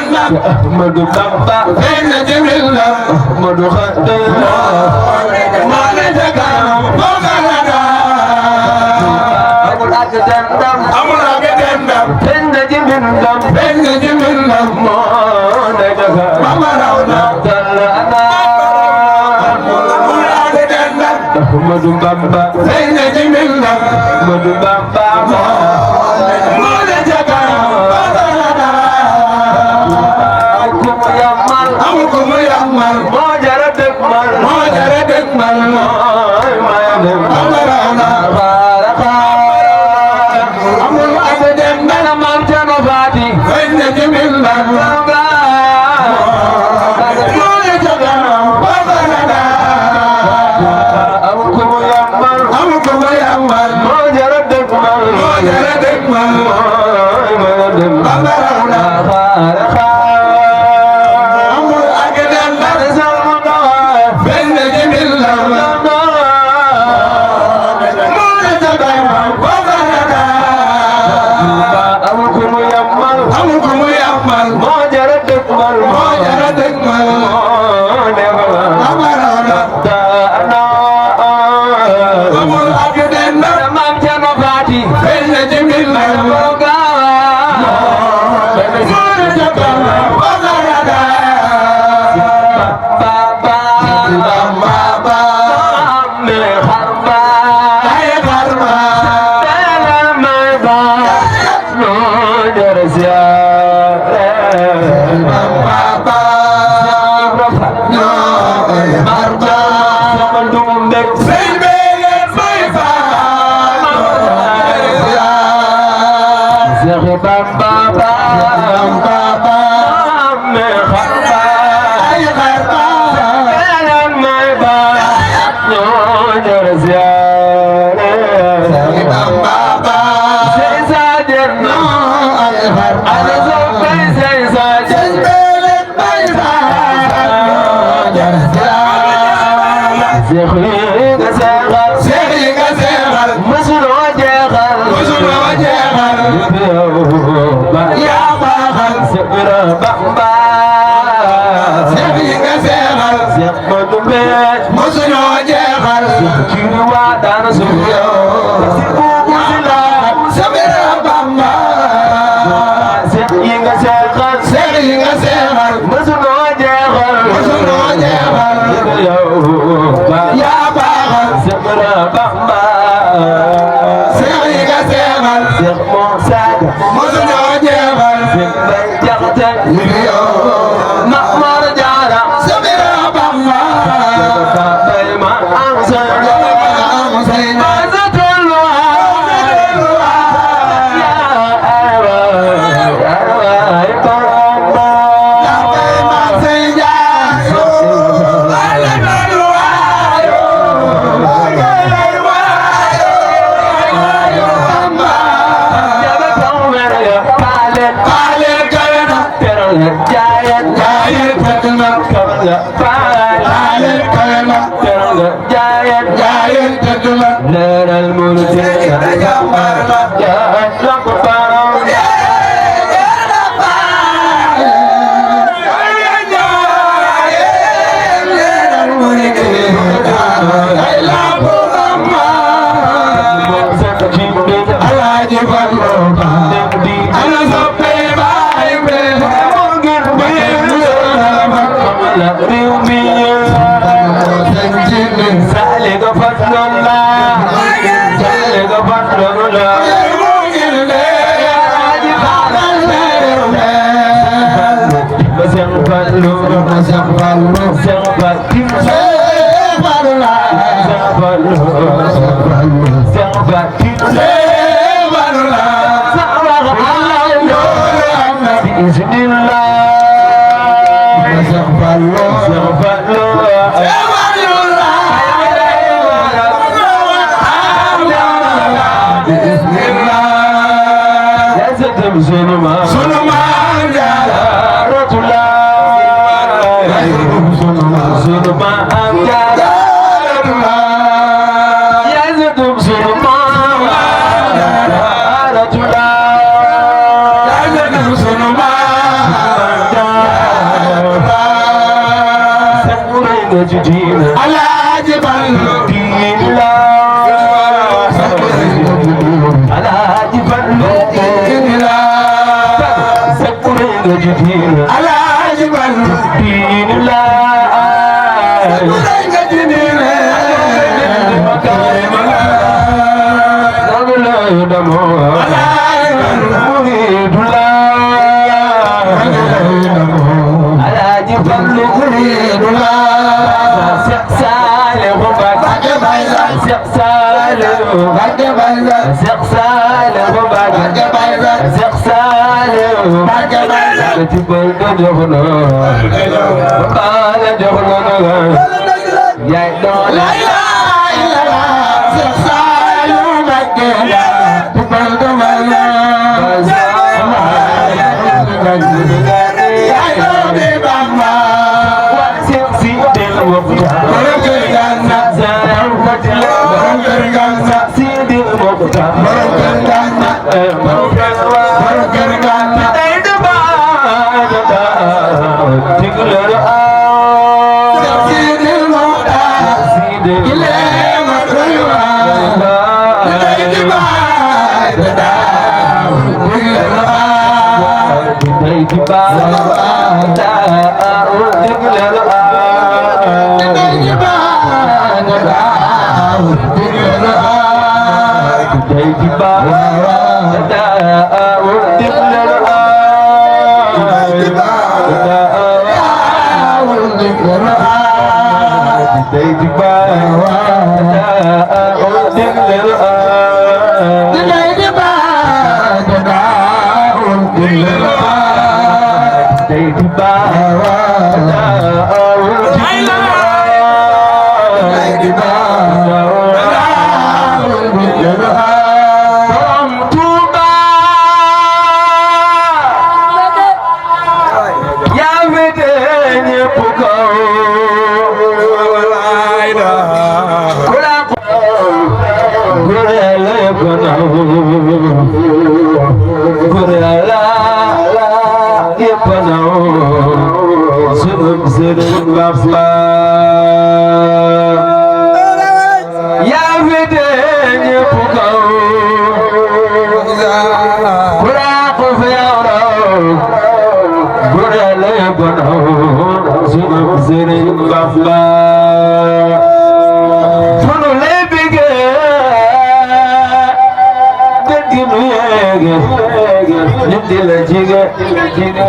Ahmadu Bamba Inna Jamila Ahmadu Khadim Mana jaga Mokalada Amul Agdendam Amul Agdendam Inna Jamila Inna Jamila Mana jaga Mama Rauna Talana Amul Agdendam Ahmadu Bamba Inna Jamila Ahmadu Bamba Mana jaga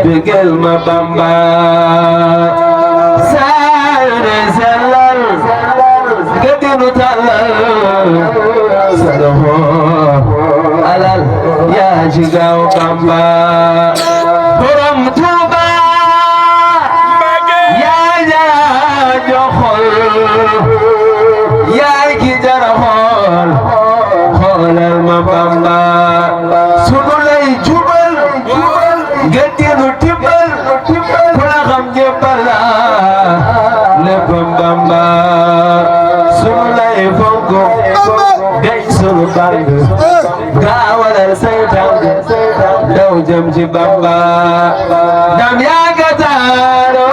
Bigel Mabamba Sare Zalal Gadinu Talal Sadaho Alal Ya Jigao Bamba Puram Tuba Ya Ya Johol Ya Gijarahol Holal Mabamba Sunulay Jubal Gadinu Tibal Pulakam Jebala Lepam Bamba Sunulay Fonko Gay Sulubangu Gawal Saytam Daw Jam Ci Bamba Dam Yagataro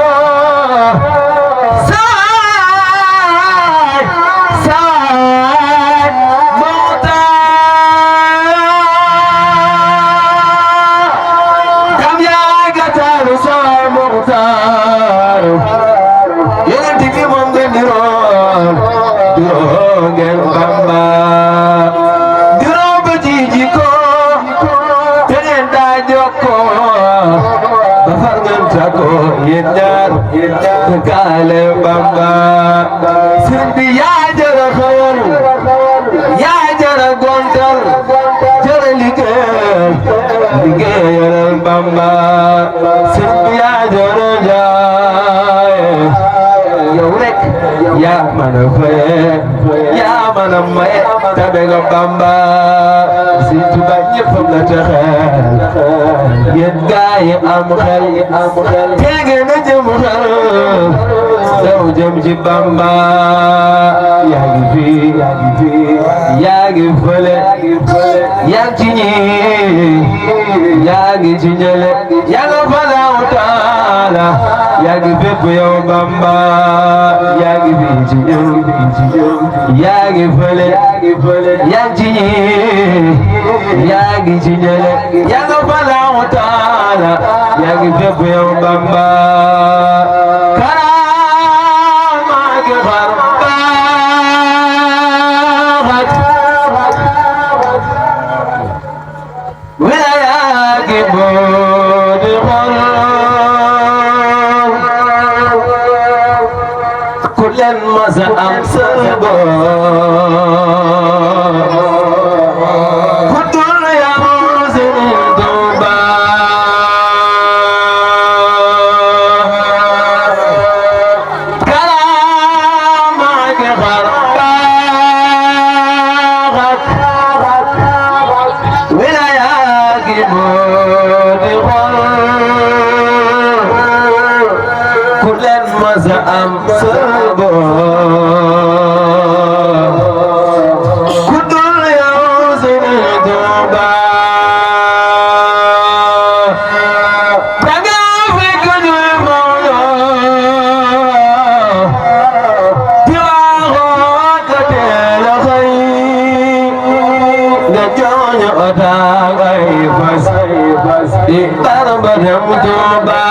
leen Bamba juróom ba ci jikko te ngeen daa jokkoo ba far ngeen tàggoo yéen ñaar te kaale Bamba sëriñ bi yaa jara xewal yaa jara gontal jara liggéeyal Bamba sëriñ bi yaa jara jaay yow rek yaa mën a faye yaa mën a maye tabe nga Bamba si Tuuba ñëppam la texeel yéen gaa yi am xel tege na jëm xel daw jëm ci Bamba yaa ngi fi yaa ngi fële yaa ngi ci ñii yaa ngi ci ñële yaa nga fa laaw taala yaa ngi fépp yow Bamba yaa ngi fi ci ñëw yaa ngi fële yaa ngi ci ñii yaa ngi ci ñële yaa nga fa laaw taala yaa ngi fépp yow Bamba kulen masa am serbo kudul yang Sëriñ Tuuba karama ke xarbaxat wilaya ki boodi xol kulen masa am serbo kudul yow Sëriñ Tuuba danga fekk ñuy mawlo di waxoo ka teel a xëy nga jooñu otaag ay fas di barba dem Tuuba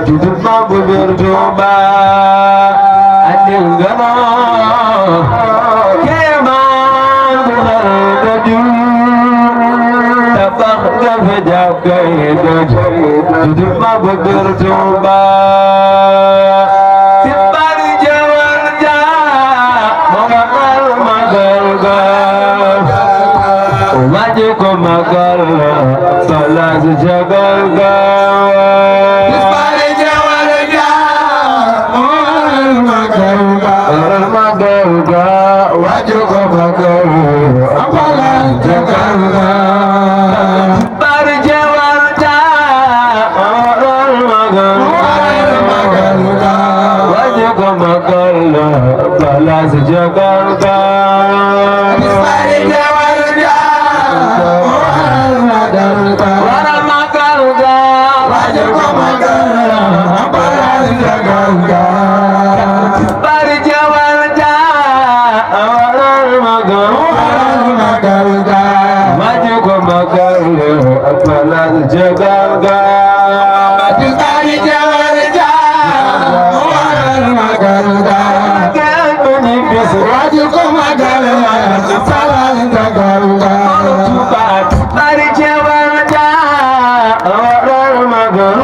judul mambu berjumpa adil gana keman berhadajul tabak gafajak gaidaj judul mambu berjumpa sipari jawarja magal magal gaf wajib ko magal balas jagal gaf magal ga maju ko magal apalal jagal ga maju tari jagal ga waral magal ga kani bis maju ko magal apalal jagal ga tubat tari jagal ga waral magal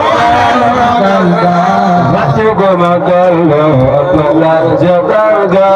ga maju ko magal apalal jagal ga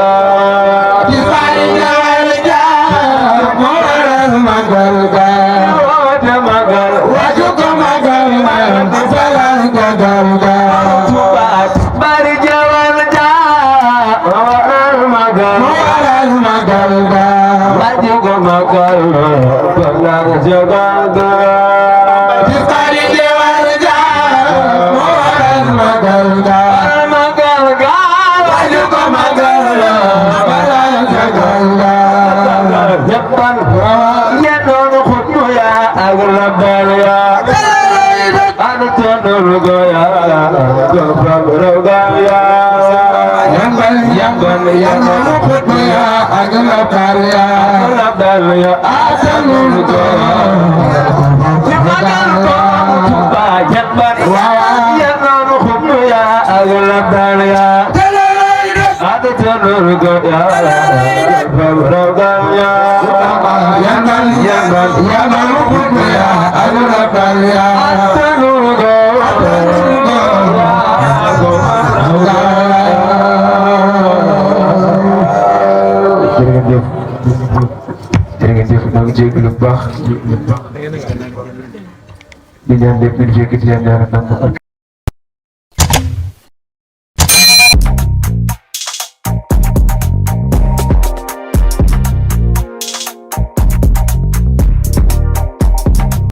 di ñaan lépp ñu fekk ci yàlla